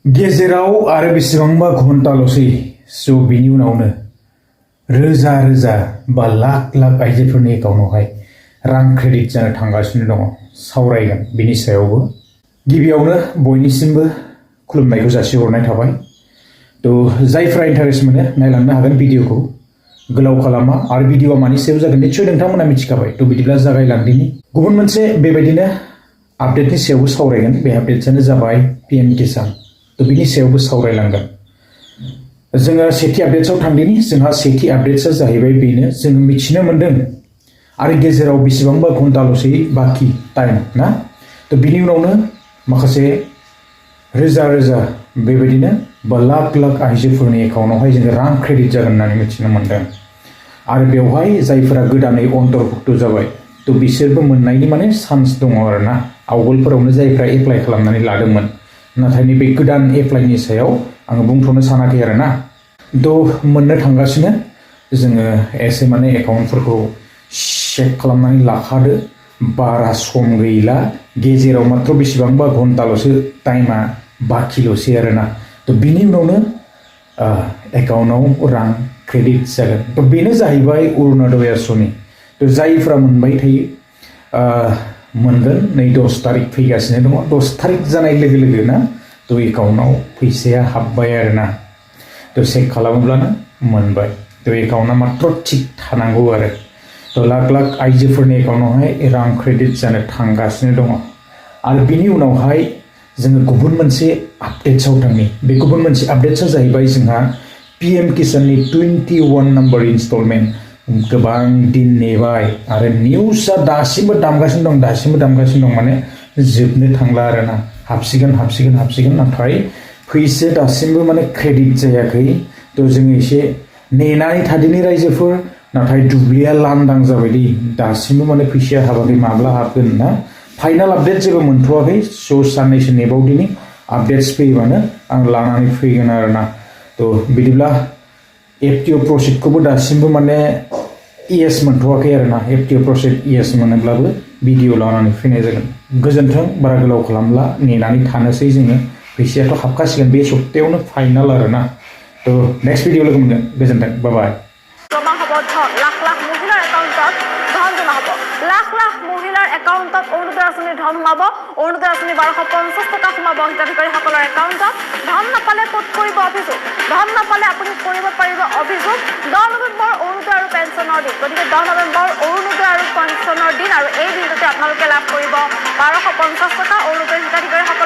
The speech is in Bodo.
गेजेराव आरो बेसेबांबा घन्टाल'सै स' बिनि उनावनो रोजा रोजा बा लाख लाख आइजोफोरनि एकाउन्टावहाय रां क्रेडिट जानो थांगासिनो दङ। सावरायगोन बिनि सायावबो। गिबियावनो बयनिसिमबो खुलुमनायखौ जासिहरनाय थाबाय। थ' जायफ्रा इन्टारेस्ट मोनो नायलांनो हागोन भिडिअखौ, गोलाव खालामा। आरो भिडिअआ मानि सायाव जागोन निस्सय नोंथांमोना मिथिखाबाय। थ' बिदिब्ला जागायलांदिनि। गुबुन मोनसे बेबायदिनो आपडेटनि सायावबो सावरायगोन। बे आपडेटआनो जाबाय PM किसान। थ' बिनि सायावबो सावरायलांगोन। जोङो सेथि आपडेट्सआव थांदिनि। जोंहा सेथि आपडेट्सआ जाहैबाय बेनो, जोङो मिथिनो मोन्दों आरो गेजेराव बेसेबांबा घन्टाल'सै बाखि टाइम ना। थ' बिनि उनावनो माखासे रोजा रोजा बेबायदिनो बा लाख लाख आइजोफोरनि एकाउन्टावहाय जोङो रां क्रेडिट जागोन होननानै मिथिनो मोन्दों। आरो बेवहाय जायफोरा गोदानै अन्तर्भुक्त जाबाय थ' बिसोरबो मोननायनि माने चान्स दङ आरोना। आवगोलफोरावनो जायफ्रा एप्लाइ खालामनानै लादोंमोन, नाथाय नैबे गोदान एप्लाइनि सायाव आङो बुंथ'नो सानाखै आरोना। थ' मोननो थांगासिनो। जोङो एसे माने एकाउन्टफोरखौ चेक खालामनानै लाखादो। बारा सम गैला, गेजेराव मात्र बेसेबांबा घन्टाल'सो टाइमा बाखिल'सै आरोना। थ' बिनि उनावनो एकाउन्टाव रां क्रेडिट जागोन। थ' बेनो जाहैबाय अरुण'दय आसनि। थ' जायफ्रा मोनबाय थायो मोनगोन। नै 10 तारिख फैगासिनो दङ। 10 तारिख जानाय लोगो लोगो ना थ' एकाउन्टाव फैसाया हाबबाय आरोना। थ' चेक खालामोब्लानो मोनबाय। थ' एकाउन्टआ मात्र थिक थानांगौ आरो। थ' लाख लाख आइजोफोरनि एकाउन्टावहाय रां क्रेडिट जानो थांगासिनो दङ। आरो बिनि उनावहाय जोङो गुबुन मोनसे आपडेट्सआव थांनि। बे गुबुन मोनसे आपडेट्सआ जाहैबाय जोंहा PM किसाननि 21 नाम्बार इनस्टलमेन्ट। गोबां दिन नेबाय आरो निउसआ दासिमबो दामगासिनो दं माने जोबनो थांला आरोना। हाबसिगोन नाथाय फैसाया दासिमबो माने क्रेडिट जायाखै। थ' जोङो एसे नेनानै थादिनि रायजोफोर। नाथाय दुब्लिया लांदां जाबायदि दासिमबो माने फैसाया हाबाखै। माब्ला हाबगोन ना फाइनाल आपडेट जेबो मोनथ'वाखै। स' साननैसो नेबावदिनि। आपडेट्स फैबानो आं लानानै फैगोन आरोना। थ' बिदिब्ला FTO प्रसिडखौबो दासिमबो माने ES मोनथ'वाखै आरोना। FTO प्रसिड ES मोनोब्लाबो भिडिअ लानानै फैनाय जागोन। गोजोन्थों, बारा गोलाव खालामला, नेनानै थानोसै जोङो। फैसायाथ' हाबखासिगोन बे सप्तायावनो फाइनाल आरोना। थ' नेक्स्ट भिडिअ लोगो मोनगोन। गोजोन्थों, बाय बाय। জমা হ'ব ধন। লাখ লাখ মহিলাৰ একাউণ্টত ধন জমা হ'ব। লাখ লাখ মহিলাৰ একাউণ্টত অৰুণোদয় আঁচনিৰ ধন সোমাব। অৰুণোদয় আঁচনি 1250 টকা সোমাব হিতাধিকাৰীসকলৰ একাউণ্টত। ধন নাপালে ক'ত কৰিব অভিযোগ? ধন নাপালে আপুনি কৰিব পাৰিব অভিযোগ। 10 নৱেম্বৰ অৰুণোদয় আৰু পেঞ্চনৰ দিন। গতিকে 10 নৱেম্বৰ অৰুণোদয় আৰু পেঞ্চনৰ দিন, আৰু এই দিনটোতে আপোনালোকে লাভ কৰিব 1250 টকা। অৰুণোদয় হিতাধিকাৰীসকল